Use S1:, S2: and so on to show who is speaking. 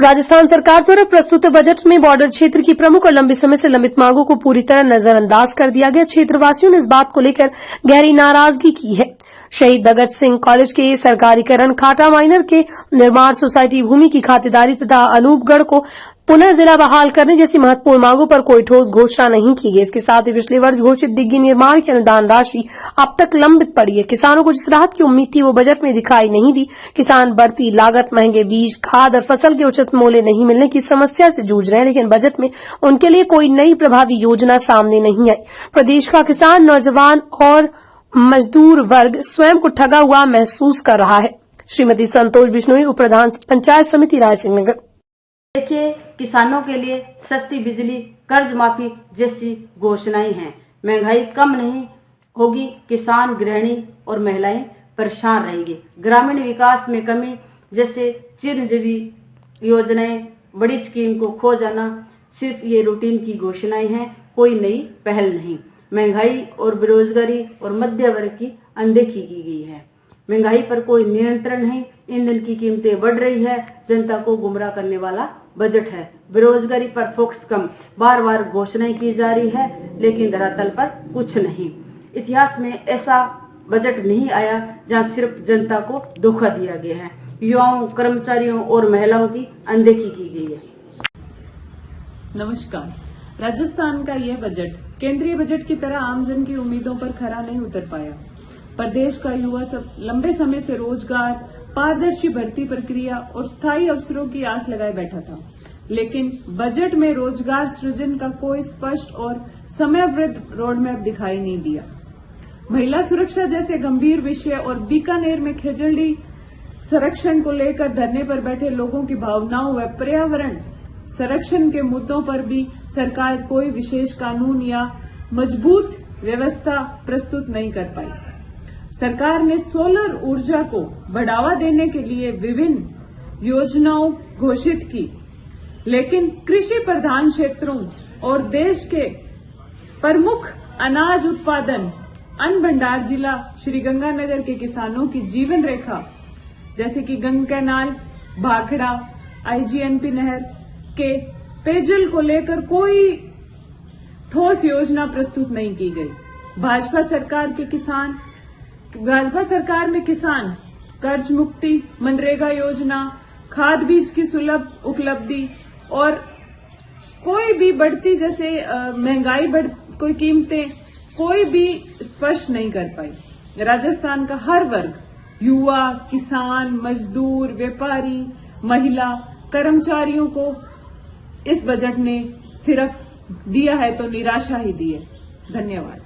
S1: राजस्थान सरकार द्वारा प्रस्तुत बजट में बॉर्डर क्षेत्र की प्रमुख और लंबे समय से लंबित मांगों को पूरी तरह नजरअंदाज कर दिया गया। क्षेत्रवासियों ने इस बात को लेकर गहरी नाराजगी की है। शहीद भगत सिंह कॉलेज के सरकारीकरण, खाटा माइनर के निर्माण, सोसाइटी भूमि की खातेदारी तथा अनूपगढ़ को पुनः जिला बहाल करने जैसी महत्वपूर्ण मांगों पर कोई ठोस घोषणा नहीं की गई। इसके साथ ही पिछले वर्ष घोषित डिग्गी निर्माण की अनुदान राशि अब तक लंबित पड़ी है। किसानों को जिस राहत की उम्मीद थी वो बजट में दिखाई नहीं दी। किसान बढ़ती लागत, महंगे बीज, खाद और फसल के उचित मूल्य नहीं मिलने की समस्या से जूझ रहे हैं, लेकिन बजट में उनके लिए कोई नई प्रभावी योजना सामने नहीं आई। प्रदेश का किसान, नौजवान और मजदूर वर्ग स्वयं को ठगा हुआ महसूस कर रहा है। श्रीमती संतोष बिश्नोई, उप प्रधान पंचायत समिति, रायसिंह नगर।
S2: देखिए, किसानों के लिए सस्ती बिजली, कर्ज माफी जैसी घोषणाएं हैं। महंगाई कम नहीं होगी, किसान, गृहिणी और महिलाएं परेशान रहेंगी। ग्रामीण विकास में कमी जैसे चिरंजीवी योजनाएं, बड़ी स्कीम को खो जाना, सिर्फ ये रूटीन की घोषणाएं हैं, कोई नई पहल नहीं। महंगाई और बेरोजगारी और मध्य वर्ग की अनदेखी की गई है। महंगाई पर कोई नियंत्रण नहीं, ईंधन की कीमतें बढ़ रही है, जनता को गुमराह करने वाला बजट है। बेरोजगारी पर फोकस कम, बार बार घोषणाएं की जा रही है, लेकिन धरातल पर कुछ नहीं। इतिहास में ऐसा बजट नहीं आया जहां सिर्फ जनता को धोखा दिया गया है। युवाओं, कर्मचारियों और महिलाओं की अनदेखी की गई है।
S3: नमस्कार। राजस्थान का यह बजट केंद्रीय बजट की तरह आमजन की उम्मीदों पर खरा नहीं उतर पाया। प्रदेश का युवा सब लंबे समय से रोजगार, पारदर्शी भर्ती प्रक्रिया और स्थायी अवसरों की आस लगाए बैठा था, लेकिन बजट में रोजगार सृजन का कोई स्पष्ट और समयवृद्ध रोडमैप दिखाई नहीं दिया। महिला सुरक्षा जैसे गंभीर विषय और बीकानेर में खेजड़ी संरक्षण को लेकर धरने पर बैठे लोगों की भावनाओं व पर्यावरण संरक्षण के मुद्दों पर भी सरकार कोई विशेष कानून या मजबूत व्यवस्था प्रस्तुत नहीं कर पाई। सरकार ने सोलर ऊर्जा को बढ़ावा देने के लिए विभिन्न योजनाओं घोषित की, लेकिन कृषि प्रधान क्षेत्रों और देश के प्रमुख अनाज उत्पादन अन्न भंडार जिला श्रीगंगानगर के किसानों की जीवन रेखा जैसे कि गंगा कैनाल, भाखड़ा, आईजीएनपी नहर के पेयजल को लेकर कोई ठोस योजना प्रस्तुत नहीं की गई। भाजपा सरकार में किसान कर्ज मुक्ति, मनरेगा योजना, खाद बीज की सुलभ उपलब्धि और कोई भी बढ़ती जैसे महंगाई कोई कीमतें कोई भी स्पष्ट नहीं कर पाई। राजस्थान का हर वर्ग, युवा, किसान, मजदूर, व्यापारी, महिला, कर्मचारियों को इस बजट ने सिर्फ दिया है तो निराशा ही दी है। धन्यवाद।